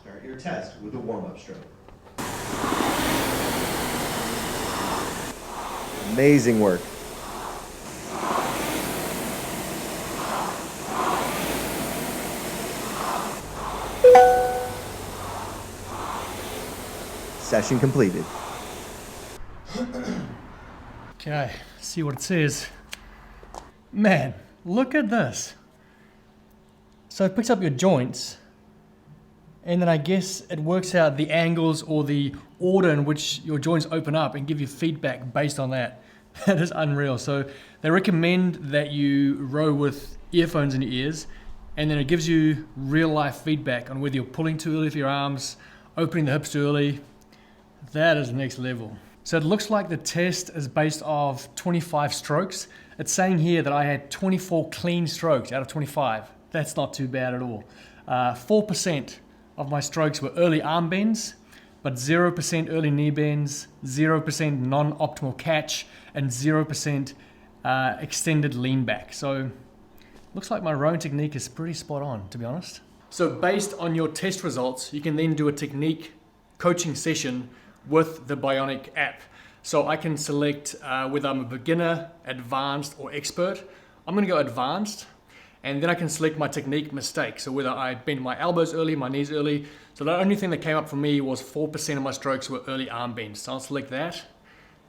Start your test with a warm-up stroke. Amazing work. Session completed. Okay, see what it says. Man, look at this. So it picks up your joints, and then I guess it works out the angles or the order in which your joints open up and give you feedback based on that. That is unreal. So they recommend that you row with earphones in your ears, and then it gives you real life feedback on whether you're pulling too early with your arms, opening the hips too early. That is next level. So it looks like the test is based off 25 strokes. It's saying here that I had 24 clean strokes out of 25. That's not too bad at all. 4% of my strokes were early arm bends, but 0% early knee bends, 0% non-optimal catch, and 0% extended lean back. So looks like my rowing technique is pretty spot on, to be honest. So based on your test results, you can then do a technique coaching session with the Bionic app. So I can select whether I'm a beginner, advanced, or expert. I'm gonna go advanced, and then I can select my technique mistake. So whether I bend my elbows early, my knees early. So the only thing that came up for me was 4% of my strokes were early arm bends. So I'll select that.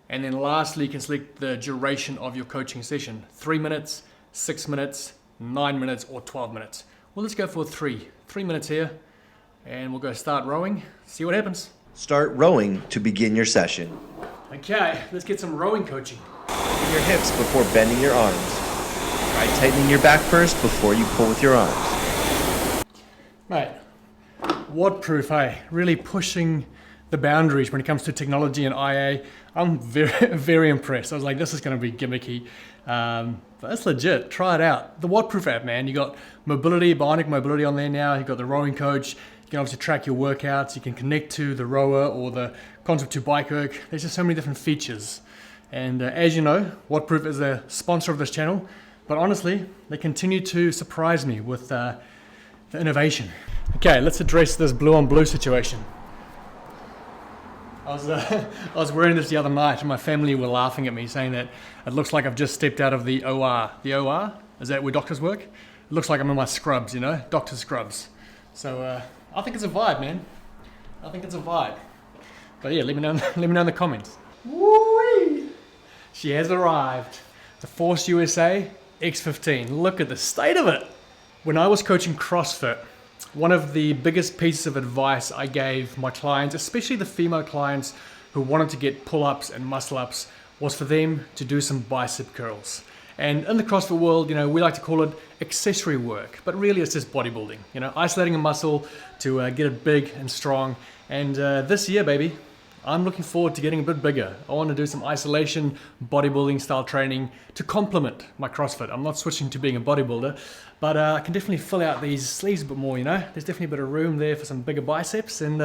And then lastly, you can select the duration of your coaching session. 3 minutes, 6 minutes, 9 minutes, or 12 minutes. Well, let's go for 3 minutes here, and we'll go start rowing, see what happens. Start rowing to begin your session. Okay, let's get some rowing coaching. Open your hips before bending your arms. Try tightening your back first before you pull with your arms. Mate, waterproof, hey? Really pushing the boundaries when it comes to technology and IA. I'm very, very impressed. I was like, this is gonna be gimmicky. But it's legit, try it out. The waterproof app, man. You got mobility, bionic mobility on there now. You've got the rowing coach. You can obviously track your workouts. You can connect to the rower or the Concept 2 bike hook. There's just so many different features. And as you know, Waterproof is a sponsor of this channel. But honestly, they continue to surprise me with the innovation. Okay, let's address this blue on blue situation. I was wearing this the other night, and my family were laughing at me, saying that it looks like I've just stepped out of the OR. The OR? Is that where doctors work? It looks like I'm in my scrubs, you know, doctor scrubs. So I think it's a vibe, man. I think it's a vibe. But yeah, let me know in the comments. Woo-wee! She has arrived. The Force USA X15. Look at the state of it. When I was coaching CrossFit, one of the biggest pieces of advice I gave my clients, especially the female clients who wanted to get pull-ups and muscle-ups, was for them to do some bicep curls. And in the CrossFit world, you know, we like to call it accessory work, but really it's just bodybuilding, you know, isolating a muscle to get it big and strong. And this year, baby, I'm looking forward to getting a bit bigger. I want to do some isolation bodybuilding style training to complement my CrossFit. I'm not switching to being a bodybuilder, but I can definitely fill out these sleeves a bit more, you know. There's definitely a bit of room there for some bigger biceps, and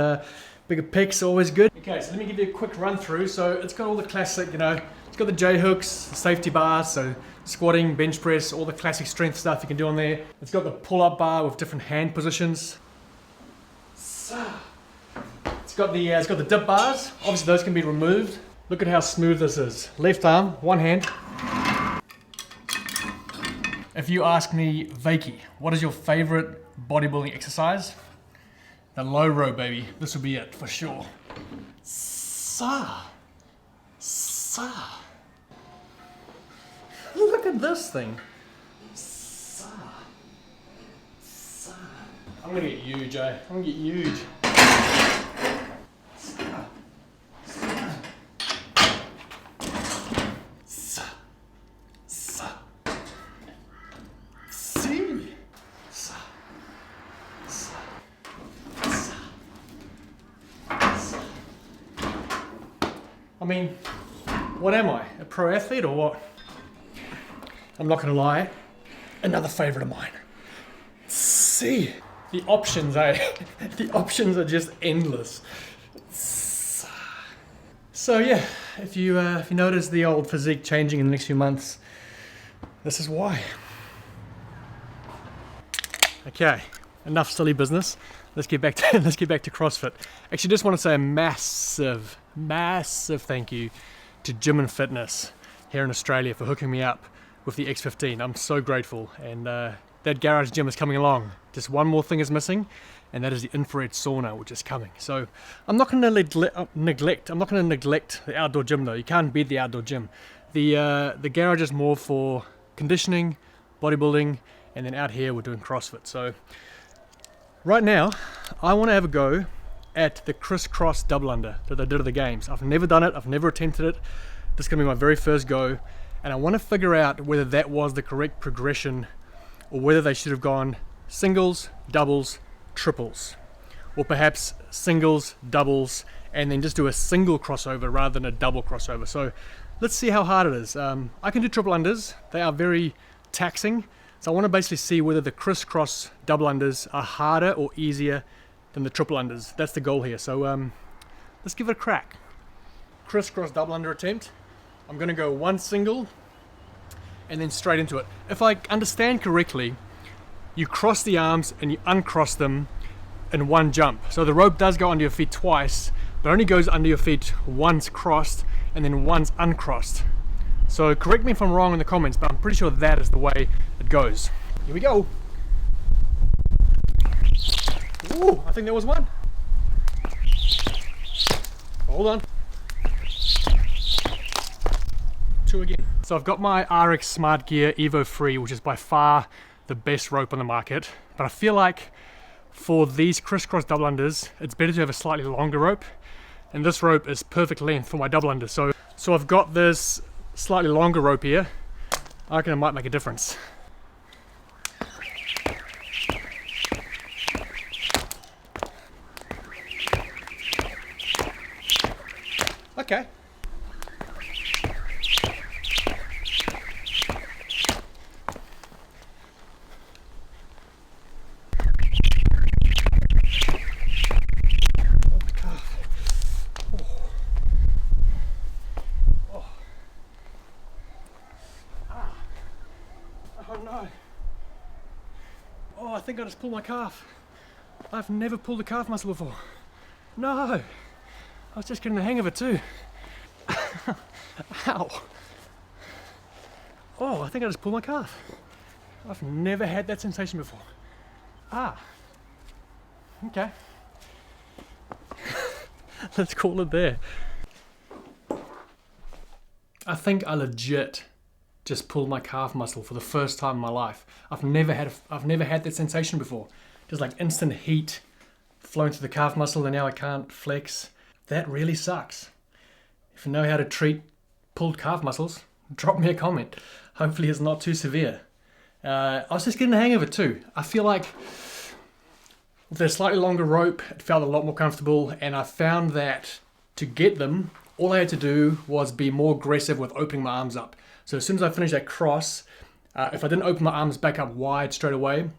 bigger pecs are always good. Okay, so let me give you a quick run through. So it's got all the classic, you know, it's got the J hooks, the safety bars, so squatting, bench press, all the classic strength stuff you can do on there. It's got the pull-up bar with different hand positions. It's got the dip bars. Obviously those can be removed. Look at how smooth this is. Left arm, one hand. If you ask me, Wykie, what is your favorite bodybuilding exercise? The low row, baby. This will be it for sure. Look at this thing. I'm gonna get huge, eh? I'm gonna get huge. I mean, what am I? A pro athlete or what? I'm not gonna lie, another favorite of mine. See, the options, eh? The options are just endless. So yeah, if you notice the old physique changing in the next few months, this is why. Okay, enough silly business. Let's get back to CrossFit. Actually, just want to say a massive thank you to Gym and Fitness here in Australia for hooking me up with the X15. I'm so grateful, and that garage gym is coming along. Just one more thing is missing, and that is the infrared sauna, which is coming. So I'm not going to neglect the outdoor gym though. You can't beat the outdoor gym. The garage is more for conditioning, bodybuilding, and then out here we're doing CrossFit. So right now I want to have a go at the crisscross double under that they did at the games. I've never done it, I've never attempted it. This is going to be my very first go, and I want to figure out whether that was the correct progression or whether they should have gone singles, doubles, triples, or perhaps singles, doubles, and then just do a single crossover rather than a double crossover. So let's see how hard it is. I can do triple unders. They are very taxing, so I want to basically see whether the crisscross double unders are harder or easier than the triple unders. That's the goal here. So let's give it a crack. Crisscross double under attempt. I'm going to go one single and then straight into it. If I understand correctly, you cross the arms and you uncross them in one jump. So the rope does go under your feet twice, but only goes under your feet once crossed and then once uncrossed. So correct me if I'm wrong in the comments, but I'm pretty sure that is the way it goes. Here we go. Ooh, I think there was one. Hold on. Two again. So I've got my RX Smart Gear Evo 3, which is by far the best rope on the market, but I feel like for these crisscross double unders it's better to have a slightly longer rope, and this rope is perfect length for my double under. So I've got this slightly longer rope here. I reckon it might make a difference. Okay. Oh, I think I just pulled my calf. I've never pulled a calf muscle before. No, I was just getting the hang of it too. Ow. Oh, I think I just pulled my calf. I've never had that sensation before. Ah. Okay. Let's call it there. I think I legit just pulled my calf muscle for the first time in my life. I've never had that sensation before. Just like instant heat flowing through the calf muscle, and now I can't flex. That really sucks. If you know how to treat pulled calf muscles, drop me a comment. Hopefully it's not too severe. I was just getting the hang of it too. I feel like with a slightly longer rope, it felt a lot more comfortable, and I found that to get them, all I had to do was be more aggressive with opening my arms up. So as soon as I finished that cross, if I didn't open my arms back up wide straight away,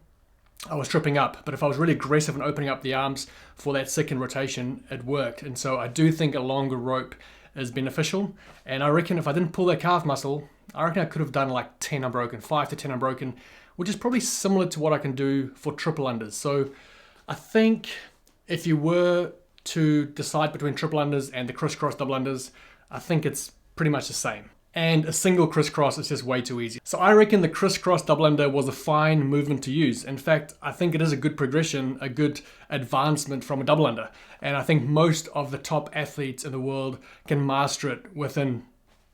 I was tripping up. But if I was really aggressive in opening up the arms for that second rotation, it worked. And so I do think a longer rope is beneficial. And I reckon if I didn't pull that calf muscle, I reckon I could have done like 10 unbroken, 5 to 10 unbroken, which is probably similar to what I can do for triple unders. So I think if you were to decide between triple unders and the crisscross double unders, I think it's pretty much the same. And a single crisscross is just way too easy. So I reckon the crisscross double under was a fine movement to use. In fact, I think it is a good progression, a good advancement from a double under. And I think most of the top athletes in the world can master it within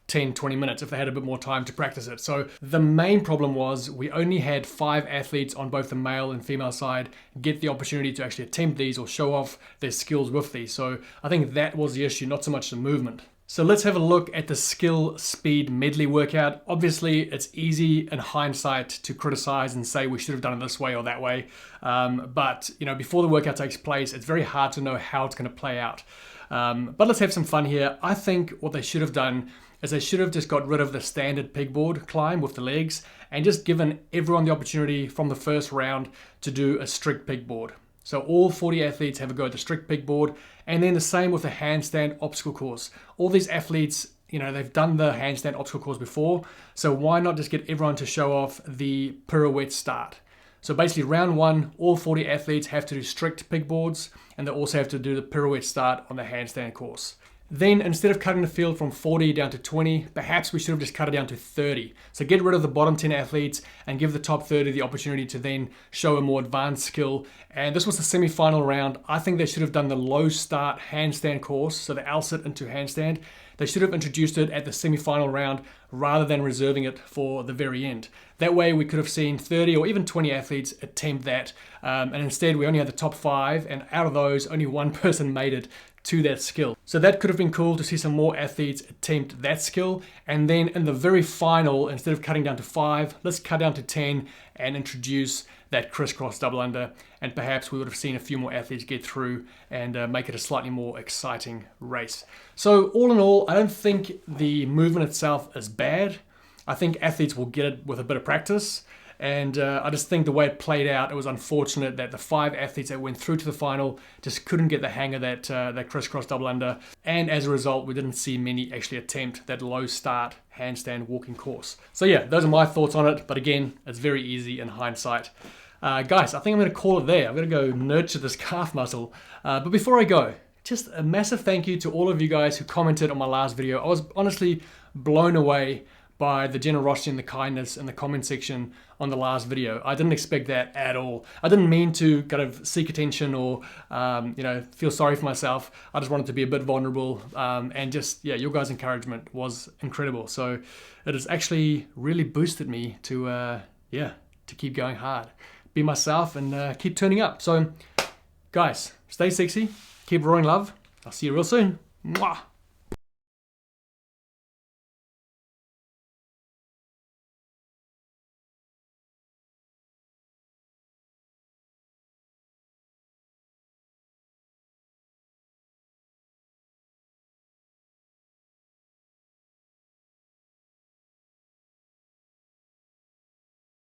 10, 20 minutes if they had a bit more time to practice it. So the main problem was we only had 5 athletes on both the male and female side get the opportunity to actually attempt these or show off their skills with these. So I think that was the issue, not so much the movement. So let's have a look at the skill speed medley workout. Obviously, it's easy in hindsight to criticize and say we should have done it this way or that way. But you know, before the workout takes place, it's very hard to know how it's going to play out. But let's have some fun here. I think what they should have done is they should have just got rid of the standard pegboard climb with the legs and just given everyone the opportunity from the first round to do a strict pegboard. So all 40 athletes have a go at the strict pegboard, and then the same with the handstand obstacle course. All these athletes, you know, they've done the handstand obstacle course before, so why not just get everyone to show off the pirouette start? So basically round 1, all 40 athletes have to do strict pegboards, and they also have to do the pirouette start on the handstand course. Then instead of cutting the field from 40 down to 20, perhaps we should have just cut it down to 30. So get rid of the bottom 10 athletes and give the top 30 the opportunity to then show a more advanced skill. And this was the semi-final round. I think they should have done the low start handstand course, so the L-sit into handstand. They should have introduced it at the semi-final round rather than reserving it for the very end. That way we could have seen 30 or even 20 athletes attempt that, and instead we only had the top 5, and out of those only one person made it to that skill. So that could have been cool to see some more athletes attempt that skill. And then in the very final, instead of cutting down to 5, let's cut down to 10 and introduce that crisscross double under. And perhaps we would have seen a few more athletes get through and make it a slightly more exciting race. So all in all, I don't think the movement itself is bad. I think athletes will get it with a bit of practice. And I just think the way it played out, it was unfortunate that the 5 athletes that went through to the final just couldn't get the hang of that crisscross double under. And as a result, we didn't see many actually attempt that low start handstand walking course. So yeah, those are my thoughts on it. But again, it's very easy in hindsight. Guys, I think I'm going to call it there. I'm going to go nurture this calf muscle. But before I go, just a massive thank you to all of you guys who commented on my last video. I was honestly blown away by the generosity and the kindness in the comment section on the last video. I didn't expect that at all. I didn't mean to kind of seek attention or feel sorry for myself. I just wanted to be a bit vulnerable, and just, yeah, your guys' encouragement was incredible. So it has actually really boosted me to keep going hard, be myself, and keep turning up. So guys, stay sexy, keep roaring love. I'll see you real soon. Mwah.